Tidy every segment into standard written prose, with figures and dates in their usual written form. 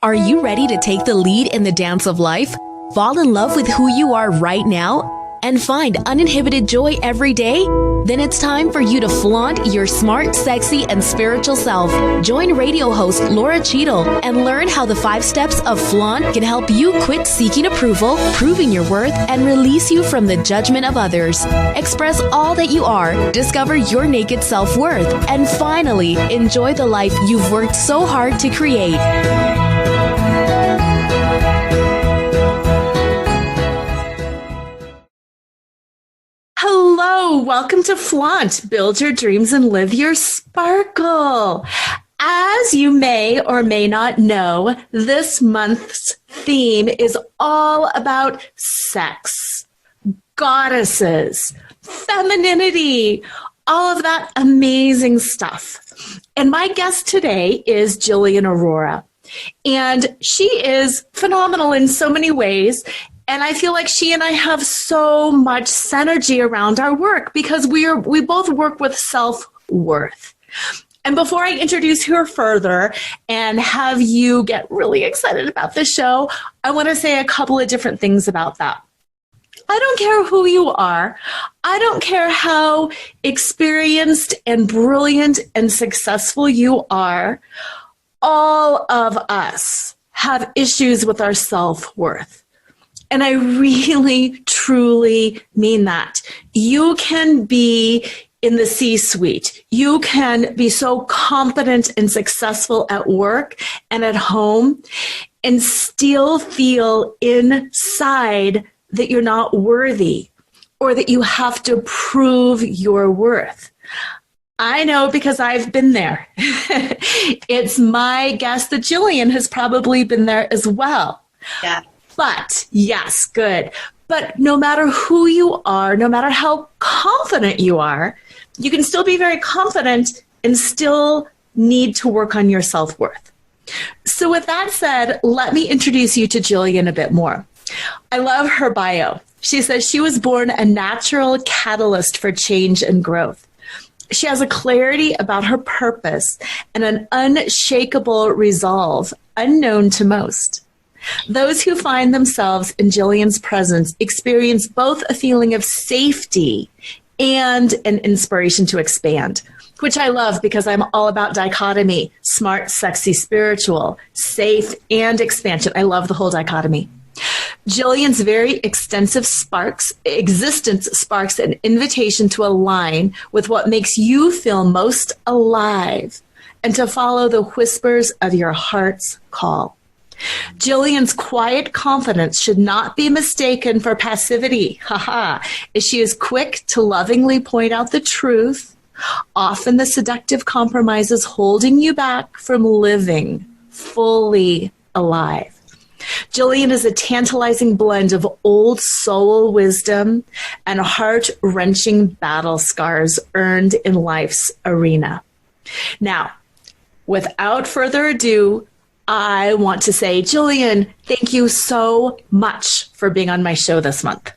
Are you ready to take the lead in the dance of life? Fall in love with who you are right now? And find uninhibited joy every day? Then it's time for you to flaunt your smart, sexy, and spiritual self. Join radio host Laura Cheadle and learn how the 5 steps of flaunt can help you quit seeking approval, proving your worth, and release you from the judgment of others. Express all that you are, discover your naked self-worth, and finally, enjoy the life you've worked so hard to create. Hello, welcome to Flaunt. Build your dreams and live your sparkle. As you may or may not know, this month's theme is all about sex, goddesses, femininity, all of that amazing stuff. And my guest today is Jillian Aurora. And she is phenomenal in so many ways. And I feel like she and I have so much synergy around our work because we both work with self-worth. And before I introduce her further and have you get really excited about the show, I want to say a couple of different things about that. I don't care who you are. I don't care how experienced and brilliant and successful you are. All of us have issues with our self-worth. And I really, truly mean that. You can be in the C-suite. You can be so competent and successful at work and at home and still feel inside that you're not worthy or that you have to prove your worth. I know because I've been there. It's my guess that Jillian has probably been there as well. Yeah. But yes, good. But no matter who you are, no matter how confident you are, you can still be very confident and still need to work on your self-worth. So with that said, let me introduce you to Jillian a bit more. I love her bio. She says she was born a natural catalyst for change and growth. She has a clarity about her purpose and an unshakable resolve unknown to most. Those who find themselves in Jillian's presence experience both a feeling of safety and an inspiration to expand, which I love because I'm all about dichotomy, smart, sexy, spiritual, safe, and expansion. I love the whole dichotomy. Jillian's very extensive existence sparks an invitation to align with what makes you feel most alive and to follow the whispers of your heart's call. Jillian's quiet confidence should not be mistaken for passivity, as she is quick to lovingly point out the truth. Often the seductive compromises holding you back from living fully alive. Jillian is a tantalizing blend of old soul wisdom and heart-wrenching battle scars earned in life's arena. Now, without further ado, I want to say, Jillian, thank you so much for being on my show this month.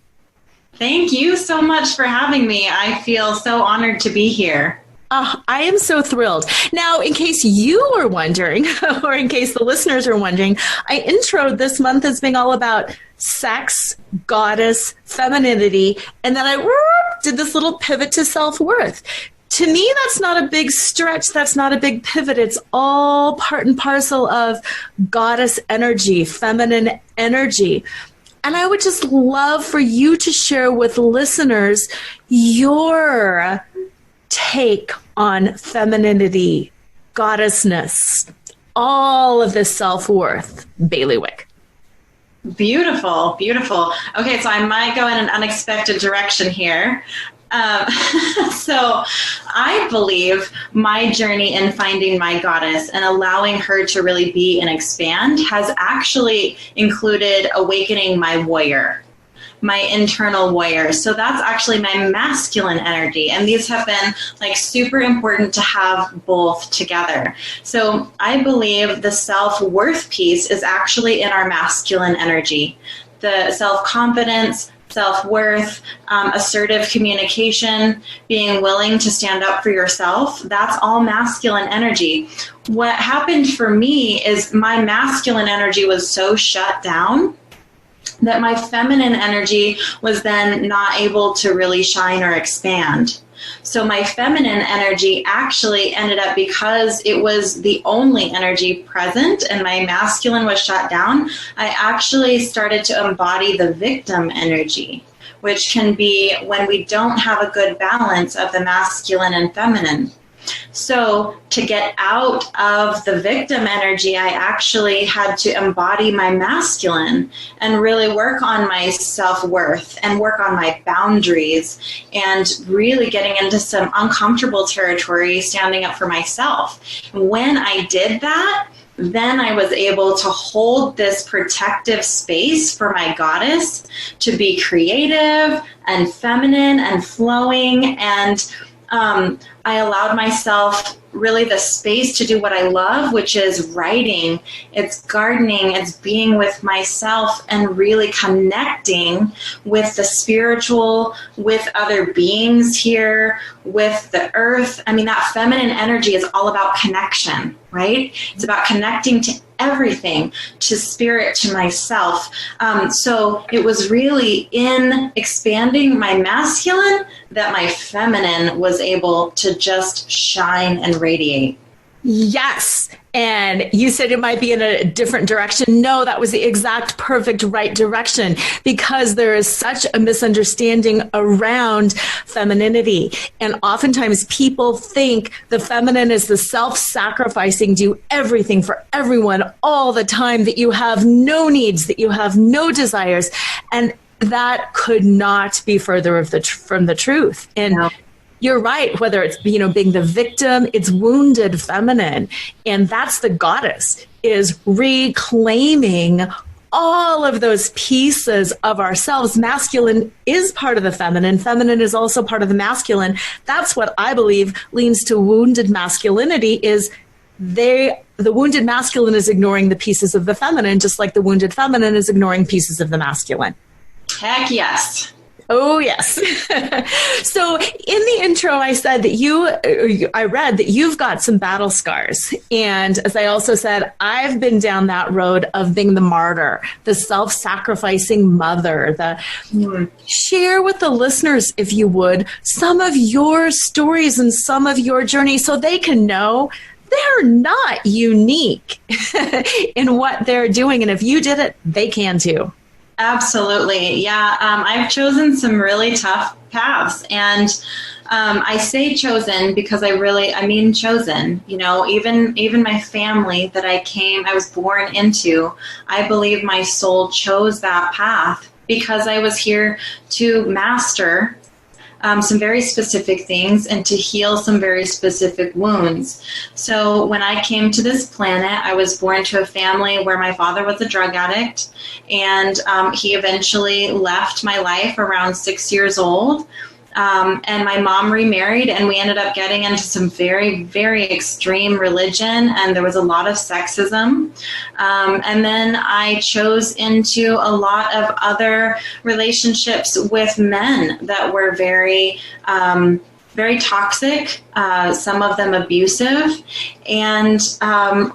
Thank you so much for having me. I feel so honored to be here. I am so thrilled. Now, in case you were wondering, or in case the listeners are wondering, I introed this month as being all about sex, goddess, femininity, and then I did this little pivot to self-worth. To me, that's not a big stretch. That's not a big pivot. It's all part and parcel of goddess energy, feminine energy. And I would just love for you to share with listeners your take on femininity, goddessness, all of this self-worth bailiwick. Beautiful, beautiful. Okay, so I might go in an unexpected direction here. So I believe my journey in finding my goddess and allowing her to really be and expand has actually included awakening my warrior, my internal warrior. So that's actually my masculine energy. And these have been like super important to have both together. So I believe the self-worth piece is actually in our masculine energy. The self-confidence, self-worth, assertive communication, being willing to stand up for yourself. That's all masculine energy. What happened for me is my masculine energy was so shut down that my feminine energy was then not able to really shine or expand. So my feminine energy actually ended up, because it was the only energy present and my masculine was shut down, I actually started to embody the victim energy, which can be when we don't have a good balance of the masculine and feminine. So to get out of the victim energy, I actually had to embody my masculine and really work on my self-worth and work on my boundaries and really getting into some uncomfortable territory, standing up for myself. When I did that, then I was able to hold this protective space for my goddess to be creative and feminine and flowing, and I allowed myself really the space to do what I love, which is writing, it's gardening, it's being with myself and really connecting with the spiritual, with other beings here, with the earth. I mean, that feminine energy is all about connection, right? It's about connecting to everything, to spirit, to myself. So it was really in expanding my masculine that my feminine was able to just shine and radiate. Yes. And you said it might be in a different direction. No, that was the exact perfect right direction, because there is such a misunderstanding around femininity. And oftentimes people think the feminine is the self-sacrificing, do everything for everyone all the time, that you have no needs, that you have no desires. And that could not be further from the truth. And no. You're right, whether it's, being the victim, it's wounded feminine. And that's the goddess, is reclaiming all of those pieces of ourselves. Masculine is part of the feminine. Feminine is also part of the masculine. That's what I believe leans to wounded masculinity, is the wounded masculine is ignoring the pieces of the feminine, just like the wounded feminine is ignoring pieces of the masculine. Heck yes. Oh, yes. So in the intro, I said that I read that you've got some battle scars. And as I also said, I've been down that road of being the martyr, the self-sacrificing mother. Share with the listeners, if you would, some of your stories and some of your journey so they can know they're not unique in what they're doing. And if you did it, they can too. Absolutely. Yeah. I've chosen some really tough paths, and I say chosen because I mean chosen. Even my family that I was born into, I believe my soul chose that path because I was here to master some very specific things and to heal some very specific wounds. So when I came to this planet, I was born to a family where my father was a drug addict, and he eventually left my life around 6 years old. And my mom remarried, and we ended up getting into some very, very extreme religion, and there was a lot of sexism. And then I chose into a lot of other relationships with men that were very, very toxic, some of them abusive. And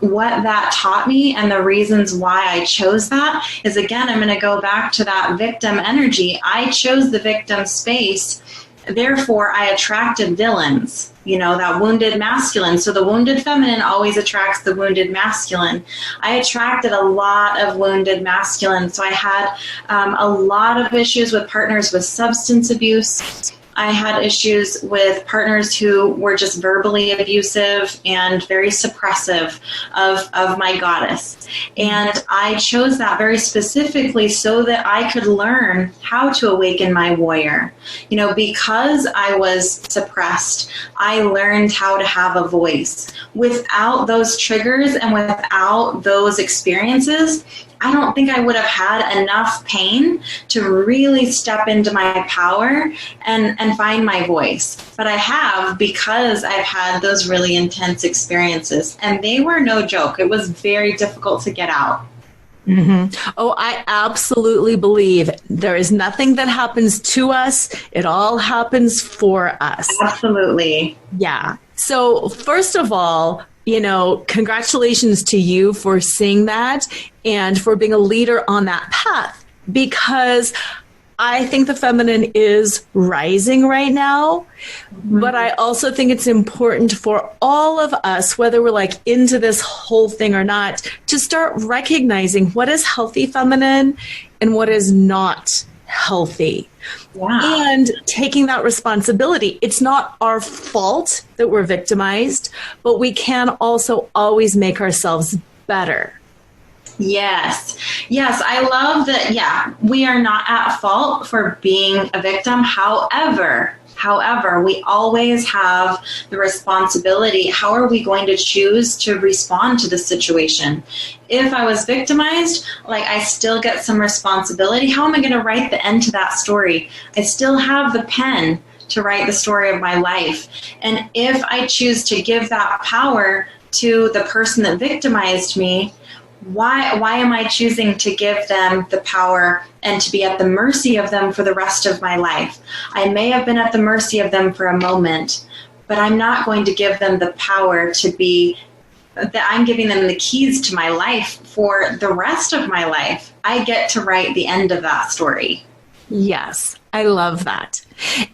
what that taught me and the reasons why I chose that is, again, I'm going to go back to that victim energy. I chose the victim space. Therefore, I attracted villains, that wounded masculine. So the wounded feminine always attracts the wounded masculine. I attracted a lot of wounded masculine. So I had a lot of issues with partners with substance abuse. I had issues with partners who were just verbally abusive and very suppressive of my goddess. And I chose that very specifically so that I could learn how to awaken my warrior. Because I was suppressed, I learned how to have a voice. Without those triggers and without those experiences, I don't think I would have had enough pain to really step into my power and find my voice. But I have, because I've had those really intense experiences, and they were no joke. It was very difficult to get out. Oh, I absolutely believe there is nothing that happens to us. It all happens for us. Absolutely. Yeah. So first of all, congratulations to you for seeing that and for being a leader on that path, because I think the feminine is rising right now, but I also think it's important for all of us, whether we're like into this whole thing or not, to start recognizing what is healthy feminine and what is not healthy. Yeah. And taking that responsibility. It's not our fault that we're victimized, but we can also always make ourselves better. Yes. Yes. I love that. Yeah. We are not at fault for being a victim. However, we always have the responsibility. How are we going to choose to respond to the situation? If I was victimized, I still get some responsibility. How am I going to write the end to that story? I still have the pen to write the story of my life. And if I choose to give that power to the person that victimized me, why am I choosing to give them the power and to be at the mercy of them for the rest of my life? I may have been at the mercy of them for a moment, but I'm not going to give them the power to be that I'm giving them the keys to my life for the rest of my life. I get to write the end of that story. Yes, I love that.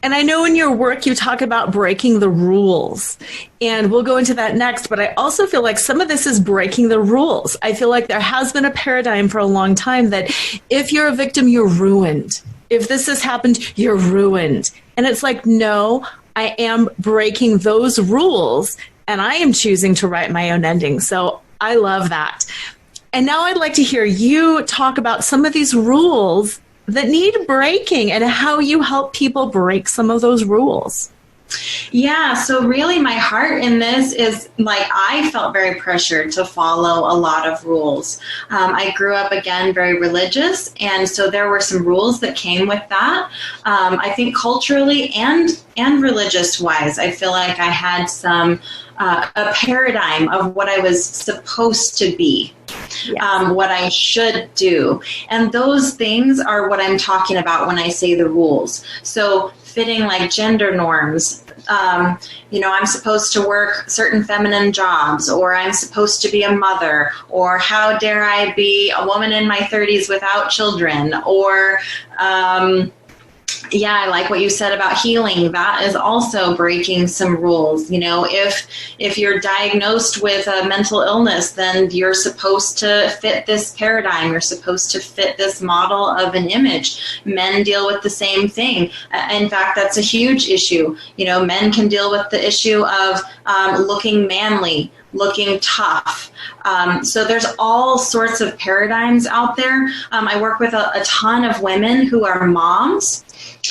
And I know in your work you talk about breaking the rules, and we'll go into that next, but I also feel like some of this is breaking the rules. I feel like there has been a paradigm for a long time that if you're a victim, you're ruined. If this has happened, you're ruined. And it's like, no, I am breaking those rules and I am choosing to write my own ending. So I love that. And now I'd like to hear you talk about some of these rules that need breaking and how you help people break some of those rules. Yeah, so really my heart in this is I felt very pressured to follow a lot of rules. I grew up, again, very religious, and so there were some rules that came with that. I think culturally and religious-wise, I feel like I had some a paradigm of what I was supposed to be. Yes. What I should do. And those things are what I'm talking about when I say the rules. So fitting gender norms. I'm supposed to work certain feminine jobs, or I'm supposed to be a mother, or how dare I be a woman in my 30s without children, or yeah, I like what you said about healing. That is also breaking some rules. If you're diagnosed with a mental illness, then you're supposed to fit this paradigm. You're supposed to fit this model of an image. Men deal with the same thing. In fact, that's a huge issue. Men can deal with the issue of looking manly, looking tough. So there's all sorts of paradigms out there. I work with a ton of women who are moms.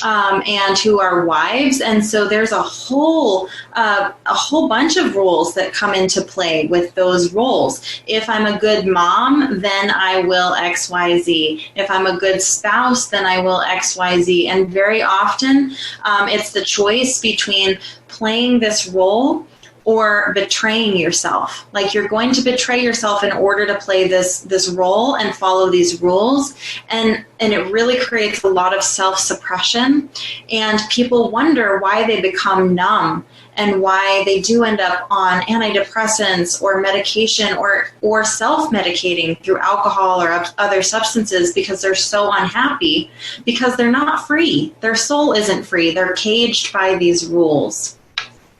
And who are wives, and so there's a whole bunch of rules that come into play with those roles. If I'm a good mom, then I will X, Y, Z. If I'm a good spouse, then I will X, Y, Z. And very often, it's the choice between playing this role or betraying yourself. You're going to betray yourself in order to play this role and follow these rules. And it really creates a lot of self-suppression. And people wonder why they become numb and why they do end up on antidepressants or medication or self-medicating through alcohol or other substances because they're so unhappy, because they're not free. Their soul isn't free. They're caged by these rules.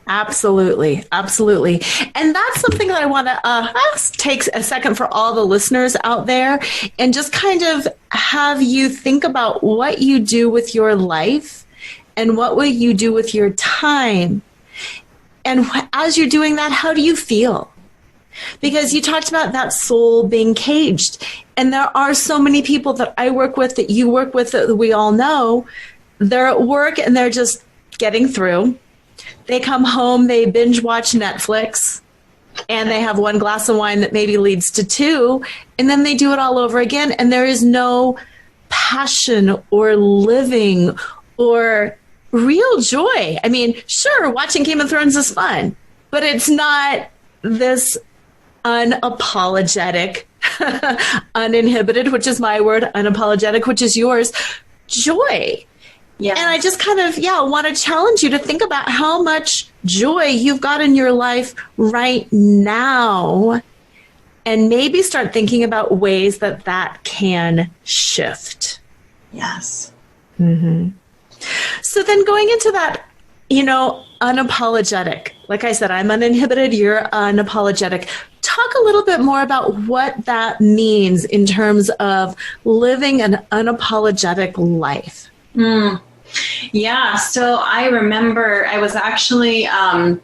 Absolutely. Absolutely. And that's something that I want to take a second for all the listeners out there and just kind of have you think about what you do with your life and what will you do with your time. And as you're doing that, how do you feel? Because you talked about that soul being caged. And there are so many people that I work with, that you work with, that we all know, they're at work and they're just getting through. They come home, they binge watch Netflix, and they have one glass of wine that maybe leads to two, and then they do it all over again, and there is no passion or living or real joy. I mean, sure, watching Game of Thrones is fun, but it's not this unapologetic uninhibited, which is my word, unapologetic, which is yours, joy. Yeah. And I just kind of, want to challenge you to think about how much joy you've got in your life right now, and maybe start thinking about ways that that can shift. Yes. Mm-hmm. So then going into that, unapologetic, like I said, I'm uninhibited, you're unapologetic. Talk a little bit more about what that means in terms of living an unapologetic life. Yeah. So I remember I was actually, I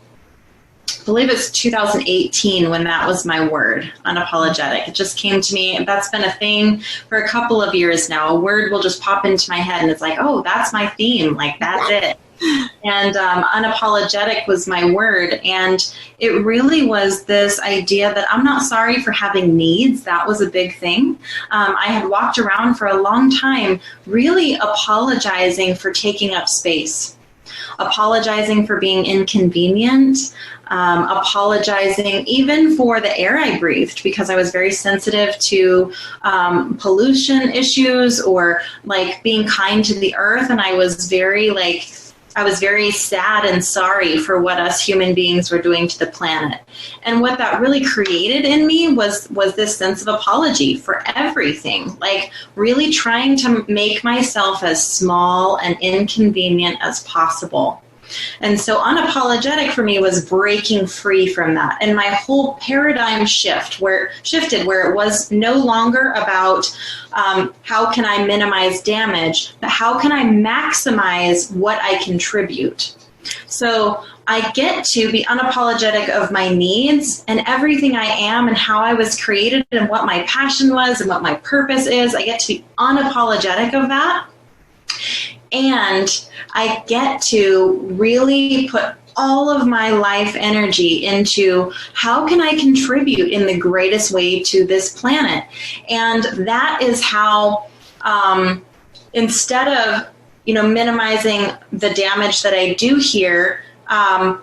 believe it's 2018 when that was my word, unapologetic. It just came to me, and that's been a thing for a couple of years now. A word will just pop into my head and it's like, oh, that's my theme. Like, that's it. And unapologetic was my word. And it really was this idea that I'm not sorry for having needs. That was a big thing. I had walked around for a long time really apologizing for taking up space, apologizing for being inconvenient, apologizing even for the air I breathed, because I was very sensitive to pollution issues, or like being kind to the earth. And I was very sad and sorry for what us human beings were doing to the planet. And what that really created in me was this sense of apology for everything, like really trying to make myself as small and inconvenient as possible. And so unapologetic for me was breaking free from that. And my whole paradigm shifted where it was no longer about how can I minimize damage, but how can I maximize what I contribute. So I get to be unapologetic of my needs and everything I am and how I was created and what my passion was and what my purpose is. I get to be unapologetic of that. And I get to really put all of my life energy into how can I contribute in the greatest way to this planet. And that is how, instead of, minimizing the damage that I do here, I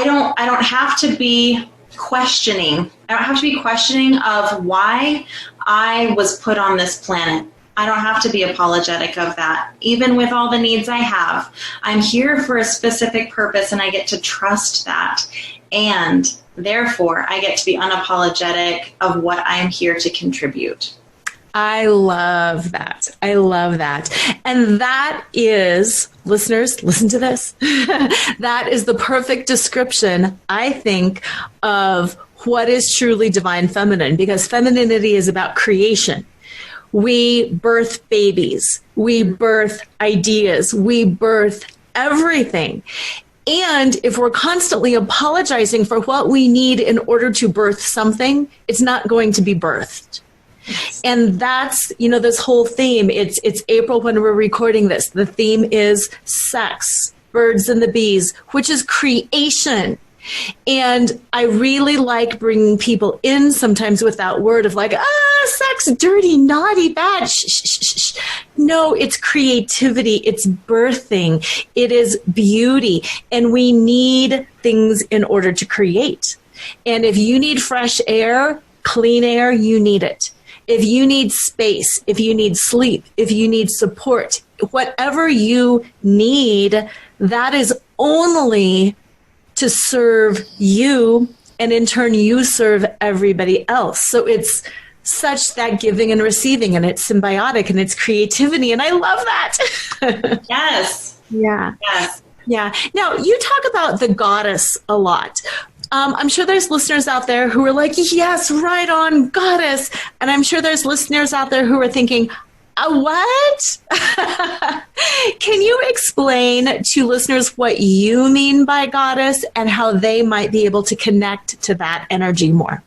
don't have to be questioning. I don't have to be questioning of why I was put on this planet. I don't have to be apologetic of that. Even with all the needs I have, I'm here for a specific purpose, and I get to trust that. And therefore, I get to be unapologetic of what I'm here to contribute. I love that. I love that. And that is, listeners, listen to this. That is the perfect description, I think, of what is truly divine feminine, because femininity is about creation. We birth babies, we birth ideas, we birth everything. And if we're constantly apologizing for what we need in order to birth something, it's not going to be birthed. And that's, this whole theme. It's April when we're recording this. The theme is sex, birds and the bees, which is creation. And I really like bringing people in sometimes with that word of like, sex, dirty, naughty, bad. Shh, shh, shh, shh. No, it's creativity. It's birthing. It is beauty. And we need things in order to create. And if you need fresh air, clean air, you need it. If you need space, if you need sleep, if you need support, whatever you need, that is only to serve you, and in turn you serve everybody else. So it's such that giving and receiving, and it's symbiotic, and it's creativity, and I love that. Yes. Yeah. Yes. Yeah. Now, you talk about the goddess a lot. I'm sure there's listeners out there who are like, yes, right on, goddess. And I'm sure there's listeners out there who are thinking, what? Can you explain to listeners what you mean by goddess and how they might be able to connect to that energy more?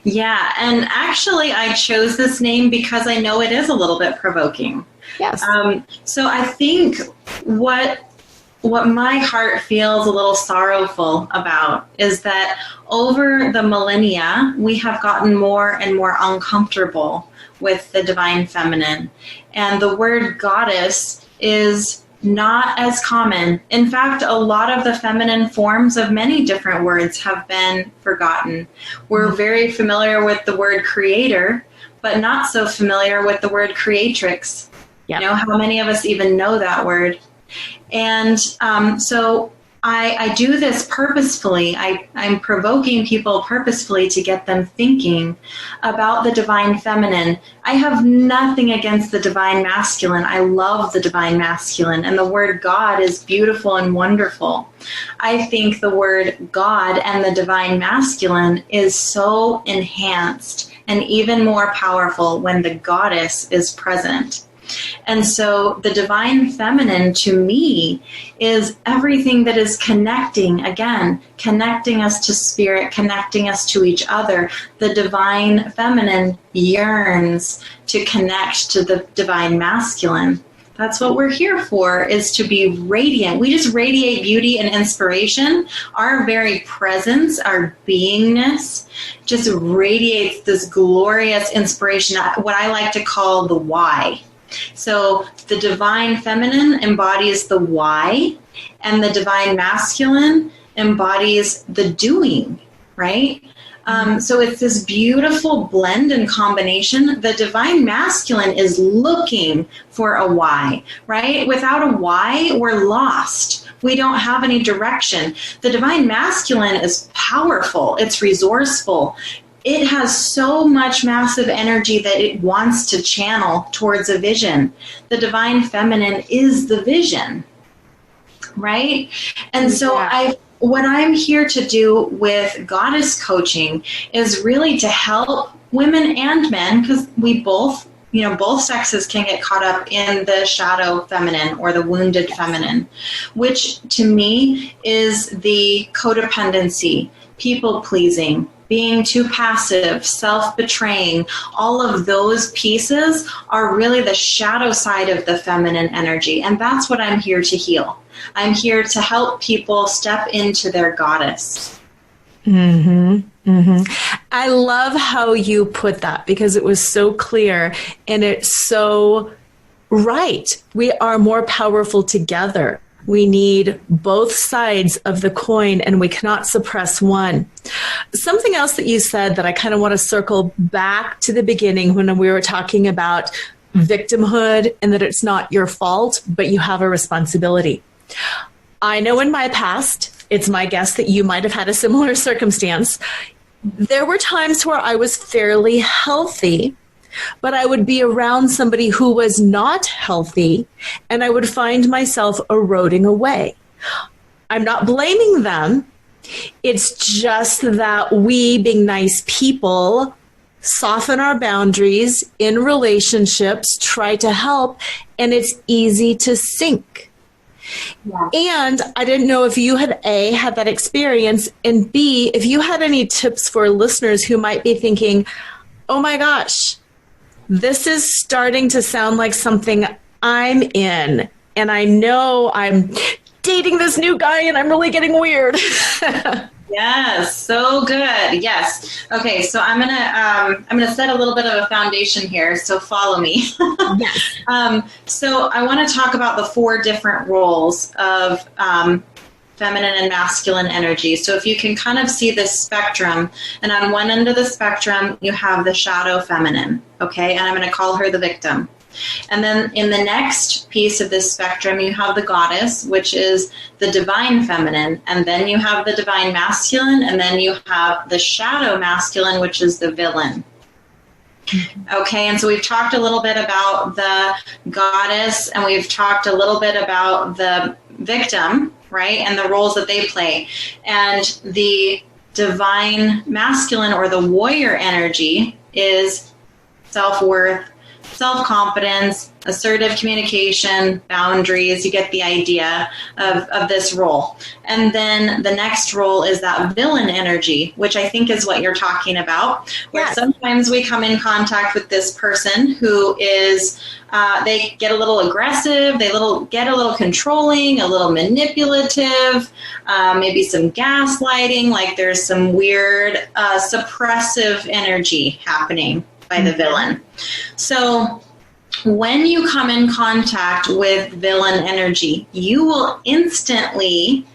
Yeah, and actually I chose this name because I know it is a little bit provoking. Yes. So I think what my heart feels a little sorrowful about is that over the millennia, we have gotten more and more uncomfortable with the divine feminine. And the word goddess is not as common. In fact, a lot of the feminine forms of many different words have been forgotten. We're very familiar with the word creator, but not so familiar with the word creatrix. Yep. You know, how many of us even know that word? And so I do this purposefully. I'm provoking people purposefully to get them thinking about the divine feminine. I have nothing against the divine masculine. I love the divine masculine, and the word God is beautiful and wonderful. I think the word God and the divine masculine is so enhanced and even more powerful when the goddess is present. And so the divine feminine to me is everything that is connecting, again, connecting us to spirit, connecting us to each other. The divine feminine yearns to connect to the divine masculine. That's what we're here for, is to be radiant. We just radiate beauty and inspiration. Our very presence, our beingness, just radiates this glorious inspiration, what I like to call the why. So the divine feminine embodies the why, and the divine masculine embodies the doing, right? So it's this beautiful blend and combination. The divine masculine is looking for a why, right? Without a why, we're lost. We don't have any direction. The divine masculine is powerful. It's resourceful. It has so much massive energy that it wants to channel towards a vision. The divine feminine is the vision, right? And so what I'm here to do with goddess coaching is really to help women and men, because we both, both sexes can get caught up in the shadow feminine or the wounded feminine, which to me is the codependency, people pleasing, being too passive, self-betraying. All of those pieces are really the shadow side of the feminine energy. And that's what I'm here to heal. I'm here to help people step into their goddess. Mm-hmm. Mm-hmm. I love how you put that, because it was so clear and it's so right. We are more powerful together. We need both sides of the coin, and we cannot suppress one. Something else that you said that I kind of want to circle back to the beginning when we were talking about victimhood and that it's not your fault, but you have a responsibility. I know in my past, it's my guess that you might have had a similar circumstance. There were times where I was fairly healthy, but I would be around somebody who was not healthy, and I would find myself eroding away. I'm not blaming them. It's just that we, being nice people, soften our boundaries in relationships, try to help, and it's easy to sink. Yeah. And I didn't know if you had A, had that experience, and B, if you had any tips for listeners who might be thinking, oh my gosh, this is starting to sound like something I'm in, and I know I'm dating this new guy and I'm really getting weird. Yes, so good. Yes. Okay, so I'm gonna set a little bit of a foundation here. So follow me. Yes. So I want to talk about the 4 different roles of feminine and masculine energy. So if you can kind of see this spectrum, and on one end of the spectrum you have the shadow feminine. Okay, and I'm going to call her the victim. And then in the next piece of this spectrum, you have the goddess, which is the divine feminine. And then you have the divine masculine. And then you have the shadow masculine, which is the villain. Okay, and so we've talked a little bit about the goddess, and we've talked a little bit about the victim, right, and the roles that they play. And the divine masculine, or the warrior energy, is self-worth, self-confidence, assertive communication, boundaries. You get the idea of this role. And then the next role is that villain energy, which I think is what you're talking about, where yes. Sometimes we come in contact with this person who is, they get a little aggressive, they get a little controlling, a little manipulative, maybe some gaslighting, like there's some weird suppressive energy happening by the villain. So when you come in contact with villain energy, you will instantly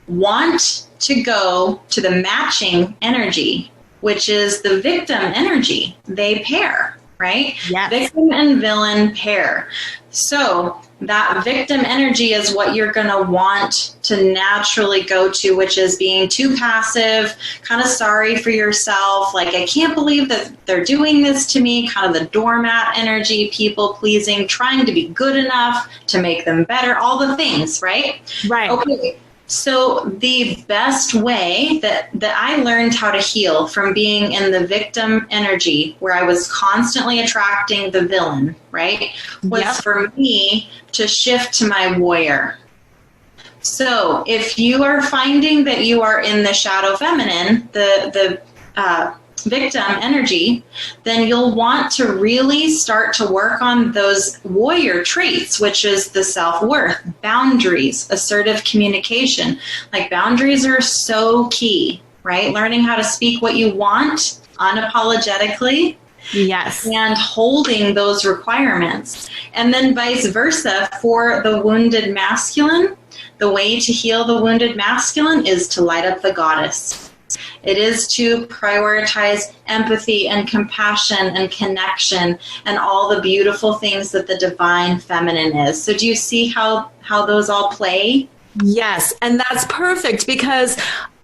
want to go to the matching energy, which is the victim energy. They pair, right? Yes. Victim and villain pair. So that victim energy is what you're going to want to naturally go to, which is being too passive, kind of sorry for yourself, like, I can't believe that they're doing this to me, kind of the doormat energy, people pleasing, trying to be good enough to make them better, all the things, right? Right. Okay. So the best way that I learned how to heal from being in the victim energy, where I was constantly attracting the villain, right, was for me to shift to my warrior. So if you are finding that you are in the shadow feminine, the victim energy, then you'll want to really start to work on those warrior traits, which is the self-worth, boundaries, assertive communication. Like, boundaries are so key, right? Learning how to speak what you want unapologetically. Yes. And holding those requirements. And then vice versa for the wounded masculine. The way to heal the wounded masculine is to light up the goddess. It is to prioritize empathy and compassion and connection and all the beautiful things that the divine feminine is. So do you see how those all play? Yes, and that's perfect, because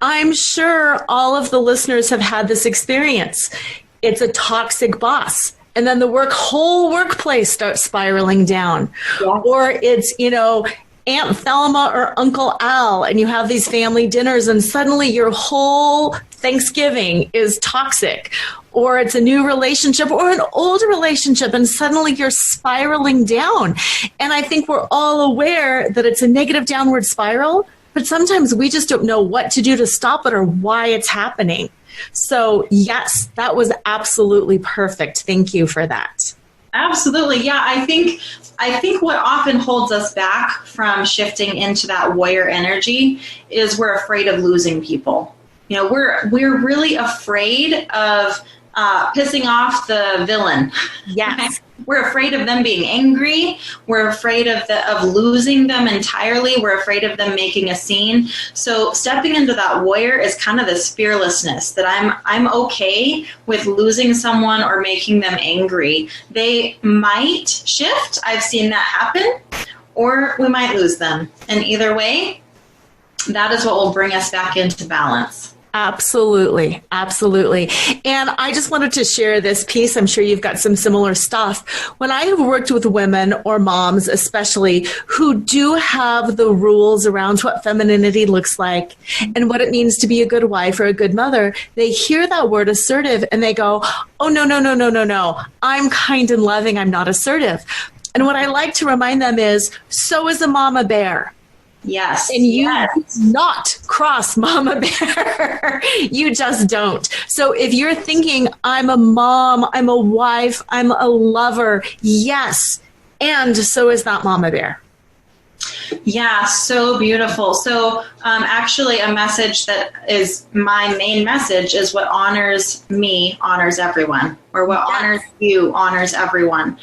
I'm sure all of the listeners have had this experience. It's a toxic boss, and then the whole workplace starts spiraling down. Yeah. Or it's, Aunt Thelma or Uncle Al, and you have these family dinners, and suddenly your whole Thanksgiving is toxic. Or it's a new relationship or an old relationship, and suddenly you're spiraling down. And I think we're all aware that it's a negative downward spiral, but sometimes we just don't know what to do to stop it or why it's happening. So yes, that was absolutely perfect. Thank you for that. Absolutely. Yeah, I think what often holds us back from shifting into that warrior energy is we're afraid of losing people. We're really afraid of pissing off the villain. Yes. We're afraid of them being angry. We're afraid of losing them entirely. We're afraid of them making a scene. So stepping into that warrior is kind of this fearlessness that I'm okay with losing someone or making them angry. They might shift. I've seen that happen, or we might lose them. And either way, that is what will bring us back into balance. Absolutely. Absolutely. And I just wanted to share this piece. I'm sure you've got some similar stuff. When I have worked with women, or moms especially, who do have the rules around what femininity looks like and what it means to be a good wife or a good mother, they hear that word assertive and they go, oh, no. I'm kind and loving. I'm not assertive. And what I like to remind them is, so is a mama bear. Yes. And you do not cross mama bear. You just don't. So if you're thinking, I'm a mom, I'm a wife, I'm a lover, yes. And so is that mama bear. Yeah, so beautiful. So actually a message that is my main message is what honors me honors everyone, or what honors you honors everyone.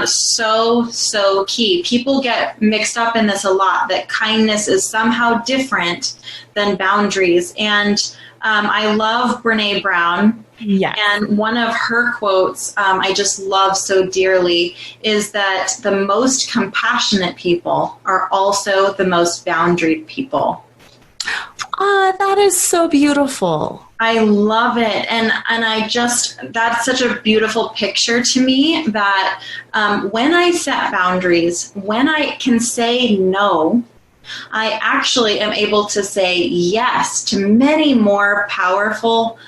So key. People get mixed up in this a lot, that kindness is somehow different than boundaries. And I love Brene Brown. Yes. And one of her quotes I just love so dearly is that the most compassionate people are also the most boundaried people. That is so beautiful. I love it. And that's such a beautiful picture to me, that when I set boundaries, when I can say no, I actually am able to say yes to many more powerful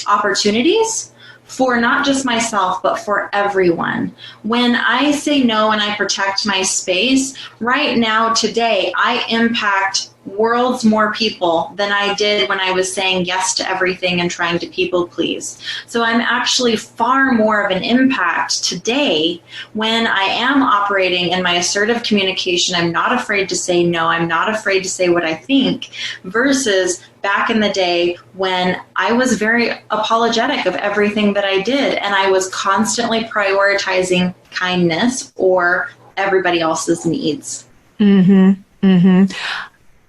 opportunities for not just myself, but for everyone. When I say no and I protect my space, right now, today, I impact worlds more people than I did when I was saying yes to everything and trying to people please. So I'm actually far more of an impact today when I am operating in my assertive communication. I'm not afraid to say no. I'm not afraid to say what I think, versus back in the day when I was very apologetic of everything that I did, and I was constantly prioritizing kindness or everybody else's needs.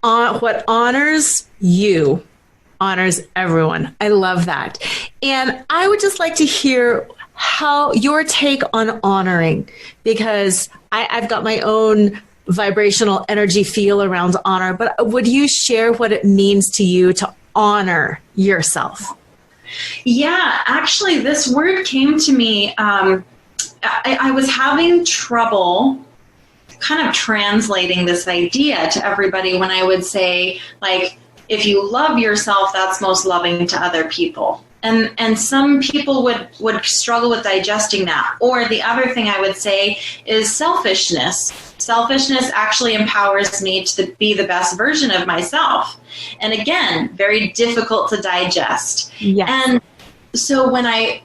What honors you honors everyone. I love that. And I would just like to hear how your take on honoring, because I've got my own vibrational energy feel around honor, but would you share what it means to you to honor yourself? Yeah, actually, this word came to me. I was having trouble kind of translating this idea to everybody when I would say, like, if you love yourself, that's most loving to other people. And some people would struggle with digesting that. Or the other thing I would say is selfishness. Selfishness actually empowers me to be the best version of myself. And again, very difficult to digest. Yes. And so when I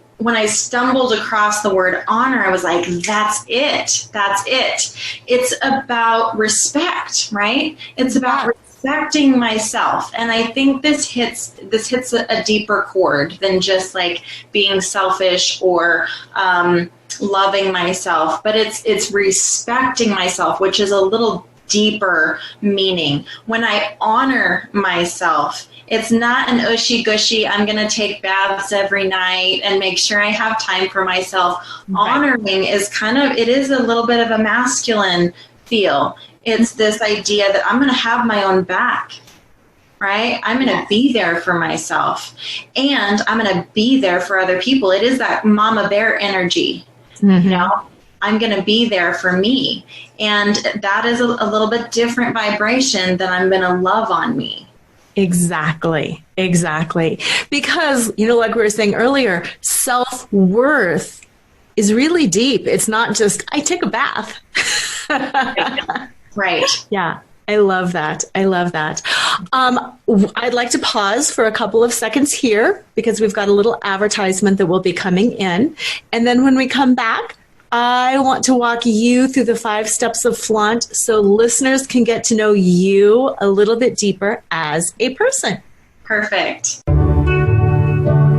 stumbled across the word honor, I was like, that's it. That's it. It's about respect, right? It's about respecting myself. And I think this hits a deeper chord than just like being selfish or loving myself, but it's respecting myself, which is a little deeper meaning. When I honor myself, it's not an ushy-gushy, I'm going to take baths every night and make sure I have time for myself. Right. Honoring is it is a little bit of a masculine feel. It's this idea that I'm going to have my own back, right? I'm going to be there for myself, and I'm going to be there for other people. It is that mama bear energy, you know? I'm going to be there for me. And that is a little bit different vibration than I'm going to love on me. Exactly. Because, like we were saying earlier, self-worth is really deep. It's not just, I take a bath. Right. Yeah. I love that. I'd like to pause for a couple of seconds here because we've got a little advertisement that will be coming in. And then when we come back, I want to walk you through the 5 steps of flaunt so listeners can get to know you a little bit deeper as a person. Perfect.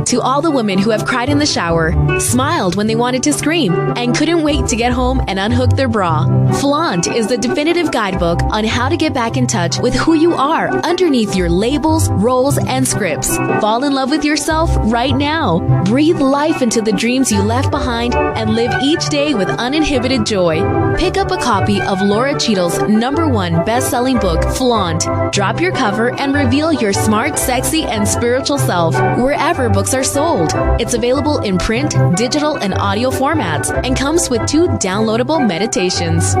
To all the women who have cried in the shower, smiled when they wanted to scream, and couldn't wait to get home and unhook their bra, Flaunt is the definitive guidebook on how to get back in touch with who you are underneath your labels, roles, and scripts. Fall in love with yourself right now. Breathe life into the dreams you left behind and live each day with uninhibited joy. Pick up a copy of Laura Cheadle's #1 best-selling book, Flaunt. Drop your cover and reveal your smart, sexy, and spiritual self wherever books are sold. It's available in print, digital, and audio formats and comes with 2 downloadable meditations.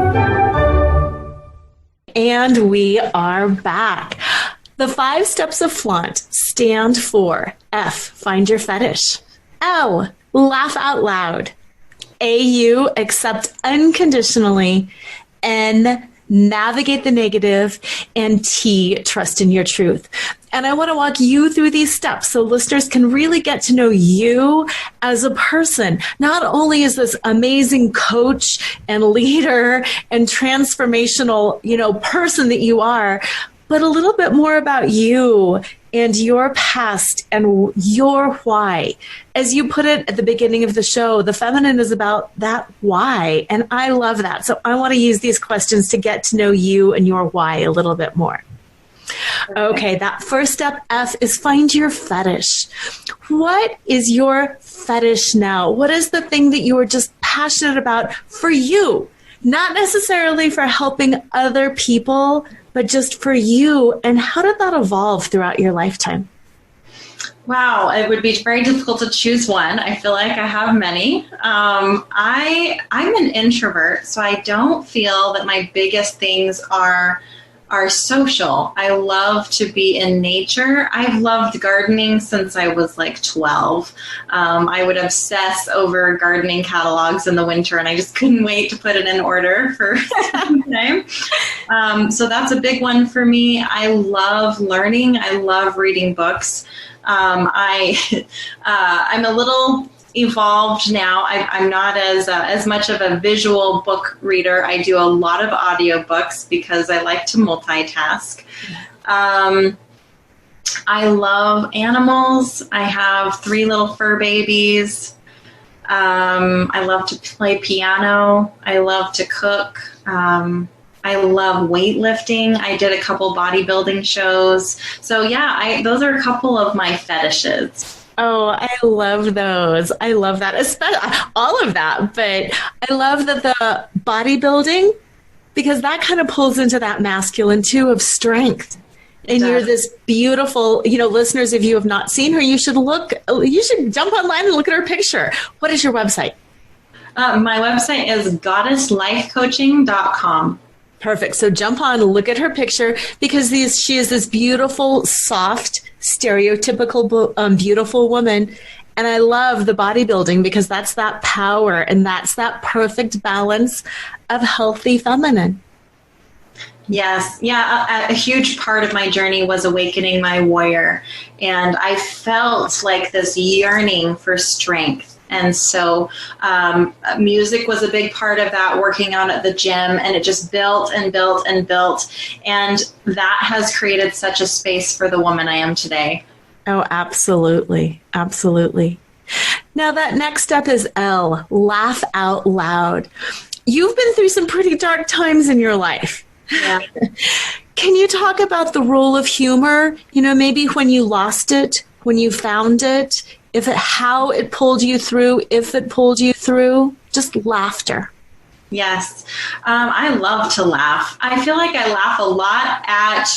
And we are back. The 5 steps of flaunt stand for F, find your fetish. L, laugh out loud. A, accept unconditionally. N, navigate the negative. And T, trust in your truth. And I want to walk you through these steps so listeners can really get to know you as a person. Not only is this amazing coach and leader and transformational, person that you are, but a little bit more about you and your past and your why. As you put it at the beginning of the show, the feminine is about that why. And I love that. So I want to use these questions to get to know you and your why a little bit more. Okay, that first step, F, is find your fetish. What is your fetish now? What is the thing that you are just passionate about for you? Not necessarily for helping other people, but just for you. And how did that evolve throughout your lifetime? Wow, it would be very difficult to choose one. I feel like I have many. I'm an introvert, so I don't feel that my biggest things are social. I love to be in nature. I've loved gardening since I was like 12. I would obsess over gardening catalogs in the winter, and I just couldn't wait to put it in order for some time. So that's a big one for me. I love learning. I love reading books. I'm a little evolved now. I'm not as much of a visual book reader. I do a lot of audiobooks because I like to multitask. I love animals. I have 3 little fur babies. I love to play piano. I love to cook. I love weightlifting. I did a couple bodybuilding shows. So yeah, those are a couple of my fetishes. Oh, I love those. I love that, especially all of that. But I love that the bodybuilding, because that kind of pulls into that masculine too of strength. And you're this beautiful, listeners, if you have not seen her, you should jump online and look at her picture. What is your website? My website is goddesslifecoaching.com. Perfect. So jump on, look at her picture, because she is this beautiful, soft, stereotypical, beautiful woman. And I love the bodybuilding because that's that power and that's that perfect balance of healthy feminine. Yes. Yeah. A huge part of my journey was awakening my warrior. And I felt like this yearning for strength. And so music was a big part of that, working out at the gym, and it just built and built and built. And that has created such a space for the woman I am today. Oh, absolutely. Absolutely. Now that next step is L, laugh out loud. You've been through some pretty dark times in your life. Yeah. Can you talk about the role of humor? Maybe when you lost it, when you found it, how it pulled you through, if it pulled you through, just laughter. Yes. I love to laugh. I feel like I laugh a lot at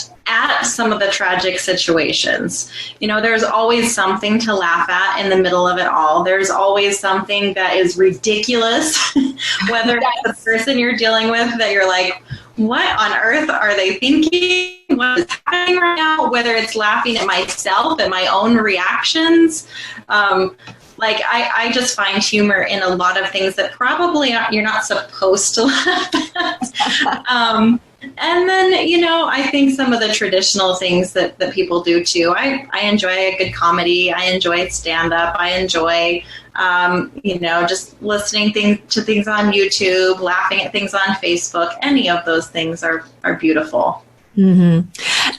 some of the tragic situations. There's always something to laugh at in the middle of it all. There's always something that is ridiculous, whether it's the person you're dealing with that you're like, what on earth are they thinking? What is happening right now? Whether it's laughing at myself and my own reactions. I just find humor in a lot of things that probably you're not supposed to laugh at. And then, I think some of the traditional things that people do too. I enjoy a good comedy. I enjoy stand-up. I enjoy, just listening to things on YouTube, laughing at things on Facebook. Any of those things are beautiful. Mm-hmm.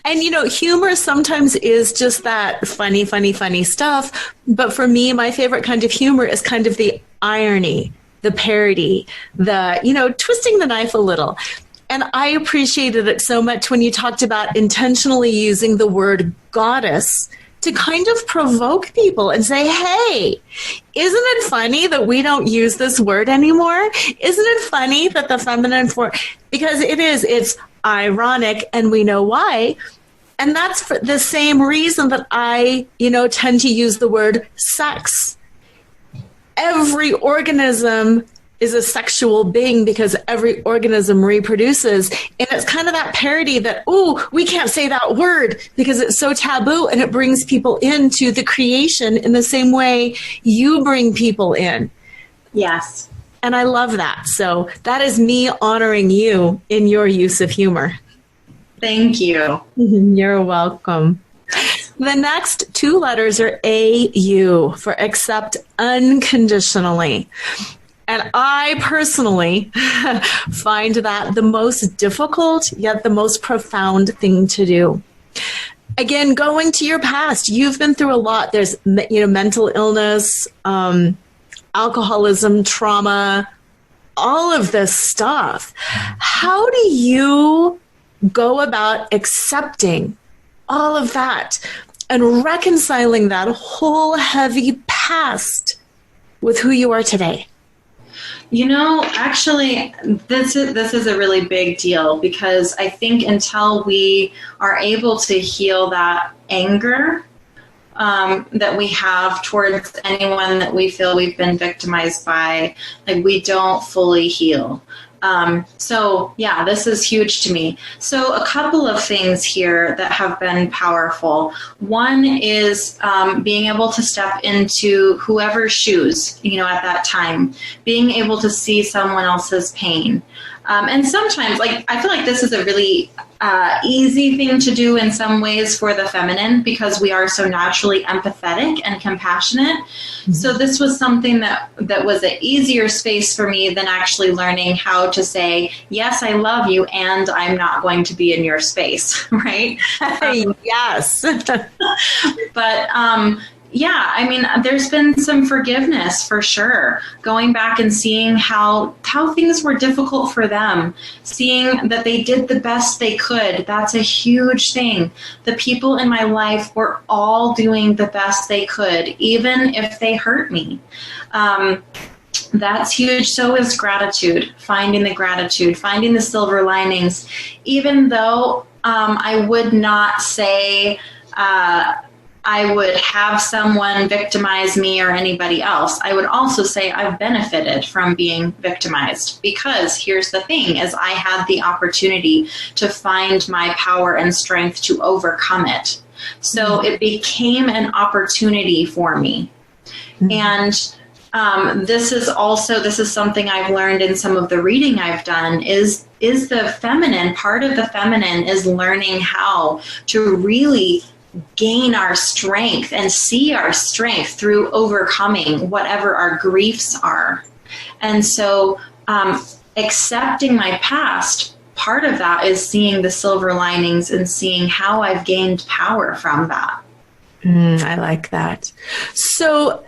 And, humor sometimes is just that funny stuff. But for me, my favorite kind of humor is kind of the irony, the parody, the, twisting the knife a little. And I appreciated it so much when you talked about intentionally using the word goddess to kind of provoke people and say, hey, isn't it funny that we don't use this word anymore? Isn't it funny that the feminine form, because it's ironic and we know why. And that's for the same reason that I, tend to use the word sex. Every organism is a sexual being because every organism reproduces. And it's kind of that parody that, we can't say that word because it's so taboo, and it brings people into the creation in the same way you bring people in. Yes. And I love that. So that is me honoring you in your use of humor. Thank you. You're welcome. The next two letters are AU for accept unconditionally. And I personally find that the most difficult, yet the most profound thing to do. Again, going to your past, you've been through a lot. There's, mental illness, alcoholism, trauma, all of this stuff. How do you go about accepting all of that and reconciling that whole heavy past with who you are today? Actually, this is a really big deal, because I think until we are able to heal that anger that we have towards anyone that we feel we've been victimized by, we don't fully heal. This is huge to me. So a couple of things here that have been powerful. One is being able to step into whoever's shoes, at that time, being able to see someone else's pain. And sometimes, I feel like this is a really easy thing to do in some ways for the feminine, because we are so naturally empathetic and compassionate. Mm-hmm. So this was something that was an easier space for me than actually learning how to say, yes, I love you, and I'm not going to be in your space, right? Yes. But yeah, I mean, there's been some forgiveness for sure. Going back and seeing how things were difficult for them, seeing that they did the best they could. That's a huge thing. The people in my life were all doing the best they could, even if they hurt me. That's huge. So is gratitude, finding the silver linings, even though I would not say I would have someone victimize me or anybody else. I would also say I've benefited from being victimized, because here's the thing, is I had the opportunity to find my power and strength to overcome it. So it became an opportunity for me. And this is something I've learned in some of the reading I've done, is the feminine, part of the feminine is learning how to really gain our strength and see our strength through overcoming whatever our griefs are. And so accepting my past, part of that is seeing the silver linings and seeing how I've gained power from that. I like that. So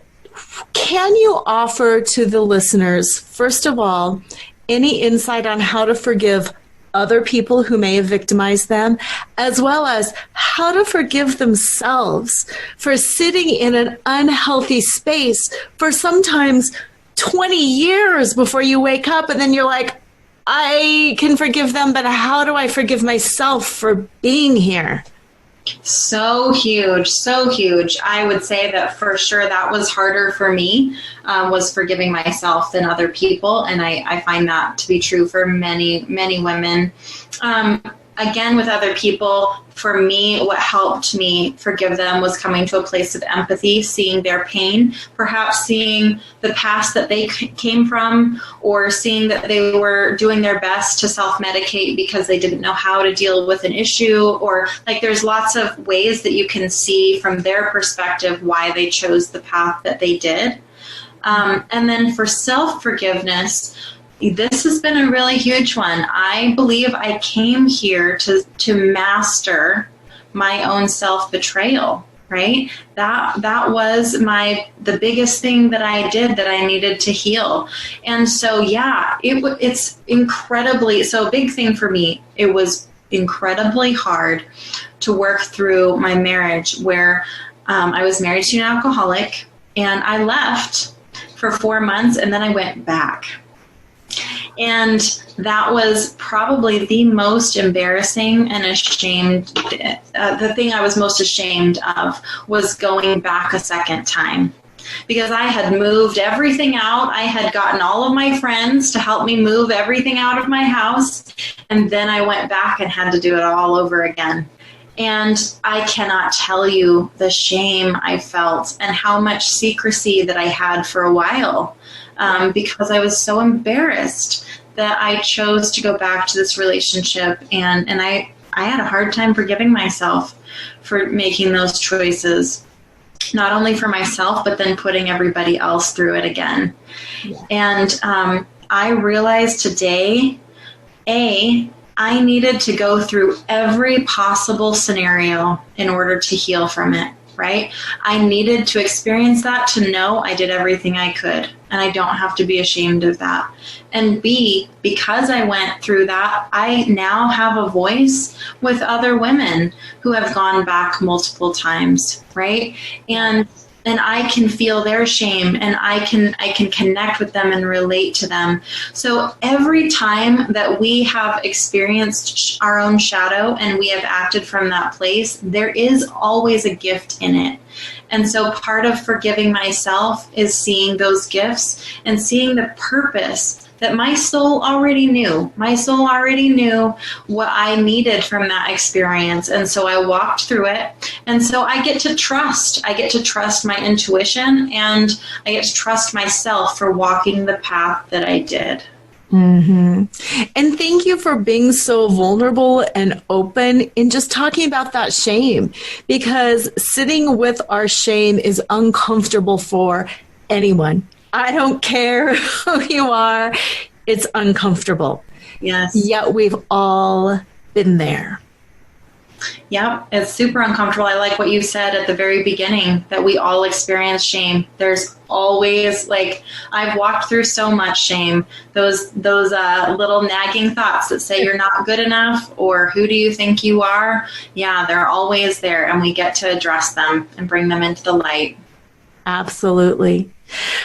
can you offer to the listeners, first of all, any insight on how to forgive other people who may have victimized them, as well as how to forgive themselves for sitting in an unhealthy space for sometimes 20 years before you wake up, and then you're like, I can forgive them, but how do I forgive myself for being here? So huge, so huge. I would say that for sure that was harder for me, was forgiving myself than other people. And I find that to be true for many, many women. Again, with other people, for me, what helped me forgive them was coming to a place of empathy, seeing their pain, perhaps seeing the past that they came from, or seeing that they were doing their best to self-medicate because they didn't know how to deal with an issue, or like there's lots of ways that you can see from their perspective why they chose the path that they did. And then for self-forgiveness, this has been a really huge one. I believe I came here to master my own self-betrayal, right? That was the biggest thing that I did that I needed to heal. And so, yeah, it's incredibly, so a big thing for me, it was incredibly hard to work through my marriage where I was married to an alcoholic, and I left for 4 months and then I went back. And that was probably the most embarrassing and ashamed, the thing I was most ashamed of was going back a second time. Because I had moved everything out. I had gotten all of my friends to help me move everything out of my house. And then I went back and had to do it all over again. And I cannot tell you the shame I felt and how much secrecy that I had for a while. Because I was so embarrassed that I chose to go back to this relationship. And I had a hard time forgiving myself for making those choices, not only for myself, but then putting everybody else through it again. Yeah. And I realized today, I needed to go through every possible scenario in order to heal from it. Right? I needed to experience that to know I did everything I could, and I don't have to be ashamed of that. And B, because I went through that, I now have a voice with other women who have gone back multiple times, right? And I can feel their shame, and I can connect with them and relate to them. So every time that we have experienced our own shadow and we have acted from that place, there is always a gift in it. And so part of forgiving myself is seeing those gifts and seeing the purpose that my soul already knew. My soul already knew what I needed from that experience. And so I walked through it. And so I get to trust. I get to trust my intuition, and I get to trust myself for walking the path that I did. Mm-hmm. And thank you for being so vulnerable and open in just talking about that shame, because sitting with our shame is uncomfortable for anyone. I don't care who you are. It's uncomfortable. Yes. Yet we've all been there. Yep, it's super uncomfortable. I like what you said at the very beginning, that we all experience shame. There's always, like, I've walked through so much shame. Those little nagging thoughts that say you're not good enough, or who do you think you are? Yeah, they're always there, and we get to address them and bring them into the light. Absolutely.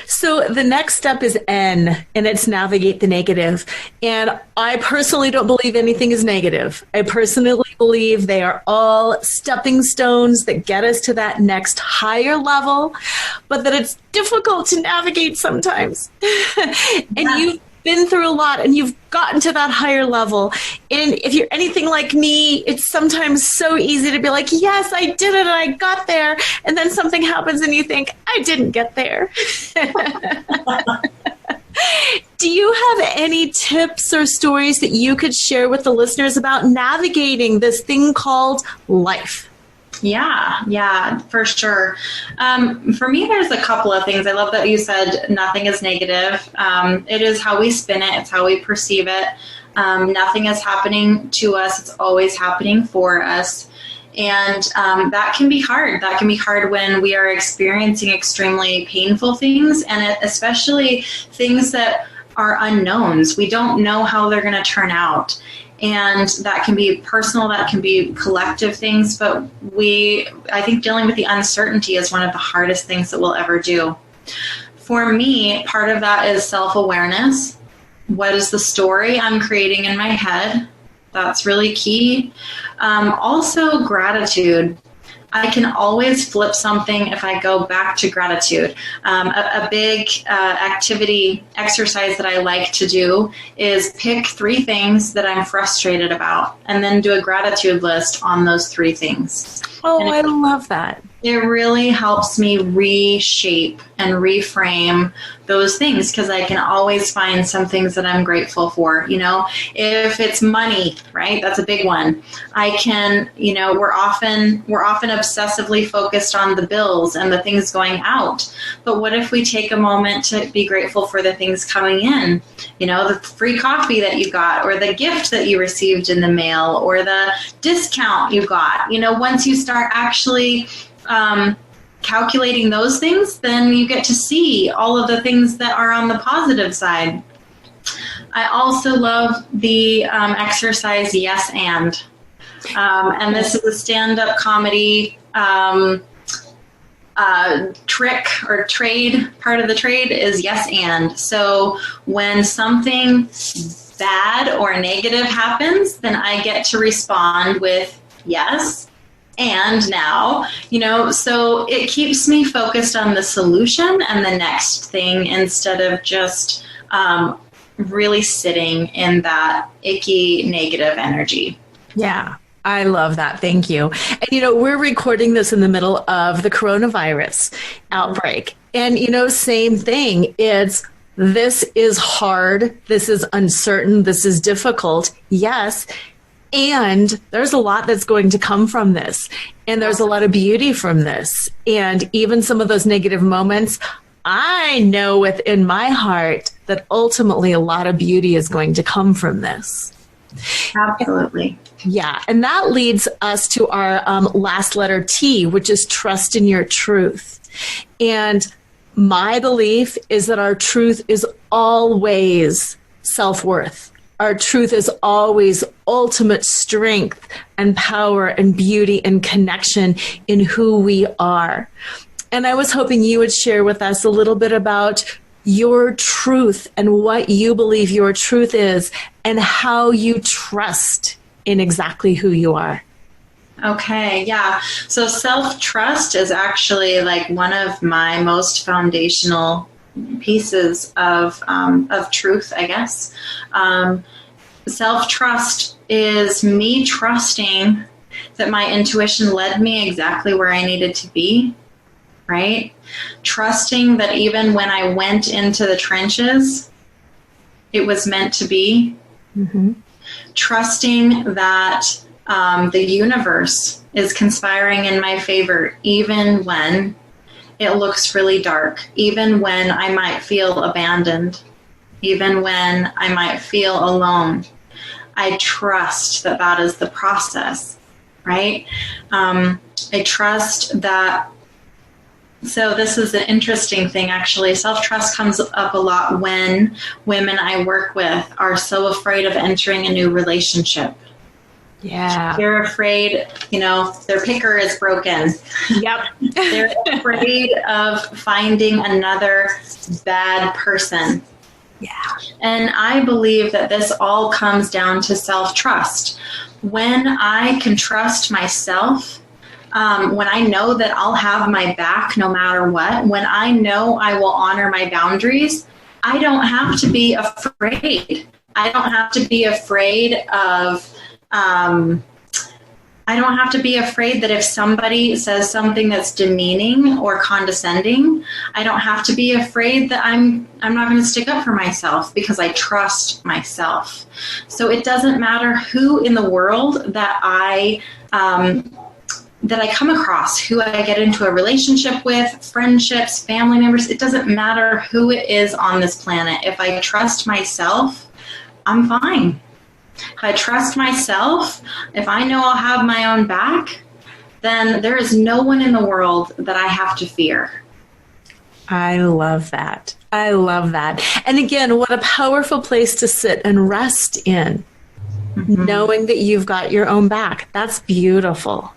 So the next step is N, and it's navigate the negative. And I personally don't believe anything is negative. I personally believe they are all stepping stones that get us to that next higher level, but that it's difficult to navigate sometimes. And you've been through a lot and you've gotten to that higher level. And if you're anything like me, it's sometimes so easy to be like, yes, I did it and I got there. And then something happens and you think, I didn't get there. Do you have any tips or stories that you could share with the listeners about navigating this thing called life? Yeah, for sure. For me, there's a couple of things. I love that you said nothing is negative. It is how we spin it. It's how we perceive it. Nothing is happening to us. It's always happening for us. And that can be hard. That can be hard when we are experiencing extremely painful things, and especially things that are unknowns. We don't know how they're going to turn out. And that can be personal, that can be collective things, but I think dealing with the uncertainty is one of the hardest things that we'll ever do. For me, part of that is self-awareness. What is the story I'm creating in my head? That's really key. Also, gratitude. I can always flip something if I go back to gratitude. A big exercise that I like to do is pick 3 things that I'm frustrated about and then do a gratitude list on those 3 things. Oh, I love that. It really helps me reshape and reframe those things, because I can always find some things that I'm grateful for. You know, if it's money, right? That's a big one. I can, we're often obsessively focused on the bills and the things going out. But what if we take a moment to be grateful for the things coming in? The free coffee that you got, or the gift that you received in the mail, or the discount you got. Once you start actually calculating those things, then you get to see all of the things that are on the positive side. I also love the exercise Yes and this is a stand-up comedy trick or trade. Part of the trade is yes and. So when something bad or negative happens, then I get to respond with yes. And now, so it keeps me focused on the solution and the next thing, instead of just really sitting in that icky negative energy. Yeah, I love that. Thank you. And, we're recording this in the middle of the coronavirus outbreak. And, same thing. This is hard. This is uncertain. This is difficult. Yes. And there's a lot that's going to come from this. And there's a lot of beauty from this. And even some of those negative moments, I know within my heart that ultimately a lot of beauty is going to come from this. Absolutely. Yeah. And that leads us to our last letter T, which is trust in your truth. And my belief is that our truth is always self-worth. Our truth is always ultimate strength and power and beauty and connection in who we are. And I was hoping you would share with us a little bit about your truth and what you believe your truth is and how you trust in exactly who you are. Okay, yeah. So self-trust is actually like one of my most foundational pieces of truth, I guess. Self-trust is me trusting that my intuition led me exactly where I needed to be, right? Trusting that even when I went into the trenches, it was meant to be. Mm-hmm. Trusting that the universe is conspiring in my favor, even when it looks really dark, even when I might feel abandoned, even when I might feel alone. I trust that that is the process. right? I trust that. So this is an interesting thing, actually. Self-trust comes up a lot when women I work with are so afraid of entering a new relationship. Yeah. They're afraid, their picker is broken. Yep. They're afraid of finding another bad person. Yeah. And I believe that this all comes down to self-trust. When I can trust myself, when I know that I'll have my back no matter what, when I know I will honor my boundaries, I don't have to be afraid. I don't have to be afraid of, I don't have to be afraid that if somebody says something that's demeaning or condescending, I don't have to be afraid that I'm not going to stick up for myself because I trust myself. So it doesn't matter who in the world that I come across, who I get into a relationship with, friendships, family members. It doesn't matter who it is on this planet. If I trust myself, I'm fine. If I trust myself, if I know I'll have my own back, then there is no one in the world that I have to fear. I love that. I love that. And again, what a powerful place to sit and rest in, knowing that you've got your own back. That's beautiful.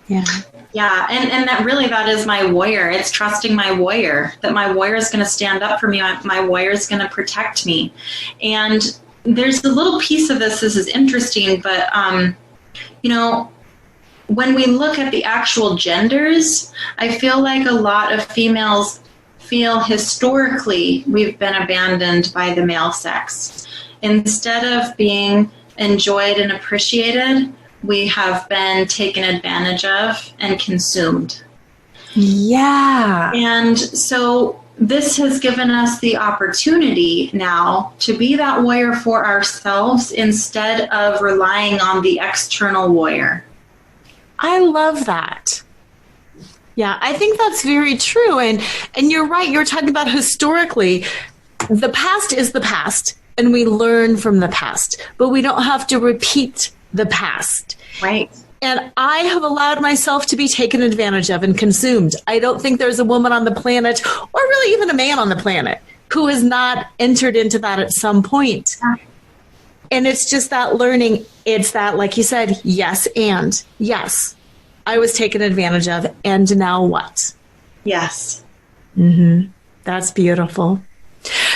Yeah. Yeah, and that is my warrior. It's trusting my warrior, that my warrior is going to stand up for me. My warrior is going to protect me. And there's a little piece of this is interesting, but, when we look at the actual genders, I feel like a lot of females feel historically we've been abandoned by the male sex. Instead of being enjoyed and appreciated, we have been taken advantage of and consumed. Yeah. And so this has given us the opportunity now to be that warrior for ourselves instead of relying on the external warrior. I love that. Yeah, I think that's very true. And you're right. You're talking about historically, the past is the past and we learn from the past, but we don't have to repeat the past. Right. And I have allowed myself to be taken advantage of and consumed. I don't think there's a woman on the planet, or really even a man on the planet, who has not entered into that at some point. And it's just that learning. It's that, like you said, yes, and yes, I was taken advantage of. And now what? Yes. That's beautiful.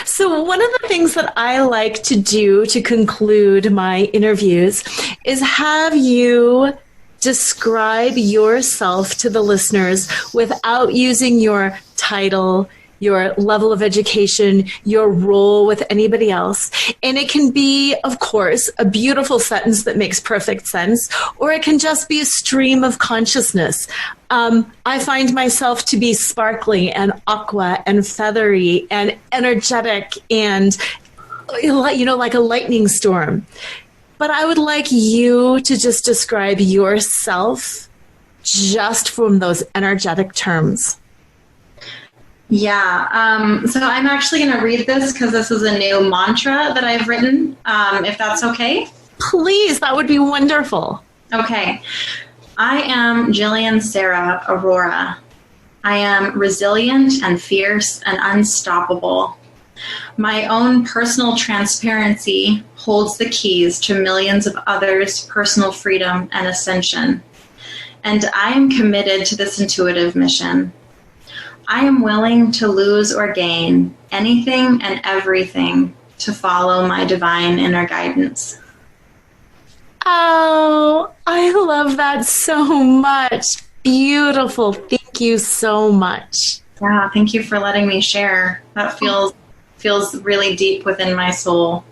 So one of the things that I like to do to conclude my interviews is have you describe yourself to the listeners without using your title, your level of education, your role with anybody else. And it can be, of course, a beautiful sentence that makes perfect sense, or it can just be a stream of consciousness. I find myself to be sparkly and aqua and feathery and energetic and, like a lightning storm. But I would like you to just describe yourself just from those energetic terms. Yeah. So I'm actually going to read this because this is a new mantra that I've written, if that's okay. Please, that would be wonderful. Okay. I am Jillian Sarah Aurora. I am resilient and fierce and unstoppable. My own personal transparency holds the keys to millions of others' personal freedom and ascension. And I am committed to this intuitive mission. I am willing to lose or gain anything and everything to follow my divine inner guidance. Oh, I love that so much. Beautiful. Thank you so much. Yeah, thank you for letting me share. That feels really deep within my soul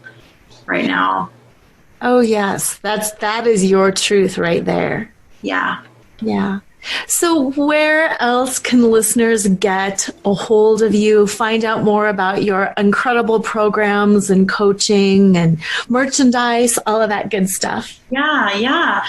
right now. Oh, yes. That is your truth right there. Yeah. Yeah. So where else can listeners get a hold of you, find out more about your incredible programs and coaching and merchandise, all of that good stuff? Yeah.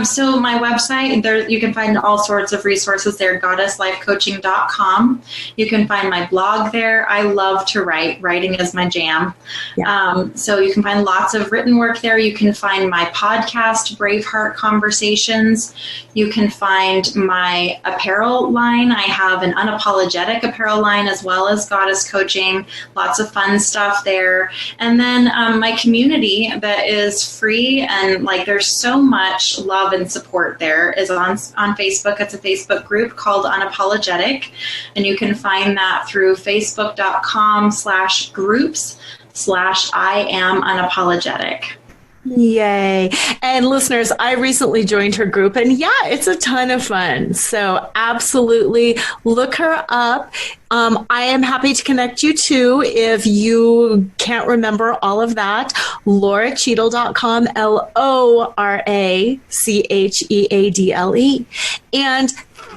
So my website, there you can find all sorts of resources there, goddesslifecoaching.com. You can find my blog there. I love to write. Writing is my jam. Yeah. So you can find lots of written work there. You can find my podcast, Braveheart Conversations. You can find my apparel line. I have an Unapologetic apparel line as well as Goddess Coaching. Lots of fun stuff there. And then my community that is free and there's so much love and support there is on Facebook. It's a Facebook group called Unapologetic. And you can find that through facebook.com/groups/I am unapologetic. Yay. And listeners, I recently joined her group and it's a ton of fun. So absolutely look her up. I am happy to connect you too if you can't remember all of that. LauraCheadle.com, LoraCheadle. And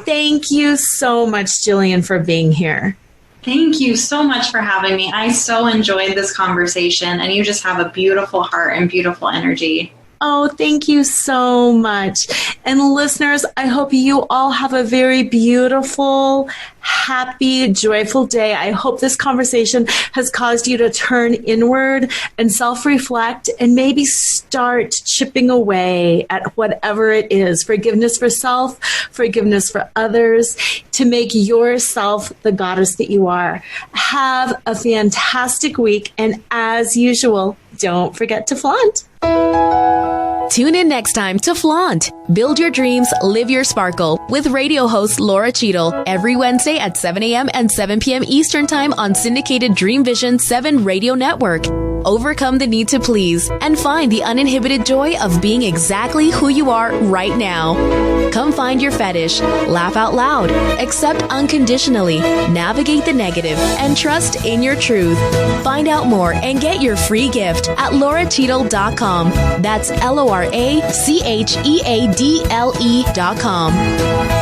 thank you so much, Jillian, for being here. Thank you so much for having me. I so enjoyed this conversation, and you just have a beautiful heart and beautiful energy. Oh, thank you so much. And listeners, I hope you all have a very beautiful, happy, joyful day. I hope this conversation has caused you to turn inward and self-reflect and maybe start chipping away at whatever it is. Forgiveness for self, forgiveness for others, to make yourself the goddess that you are. Have a fantastic week. And as usual, don't forget to flaunt. Tune in next time to Flaunt. Build your dreams, live your sparkle with radio host Laura Cheadle every Wednesday at 7 a.m. and 7 p.m. Eastern Time on syndicated Dream Vision 7 radio network. Overcome the need to please and find the uninhibited joy of being exactly who you are right now. Come find your fetish, laugh out loud, accept unconditionally, navigate the negative, and trust in your truth. Find out more and get your free gift at LauraCheadle.com. That's LoraCheadle.com.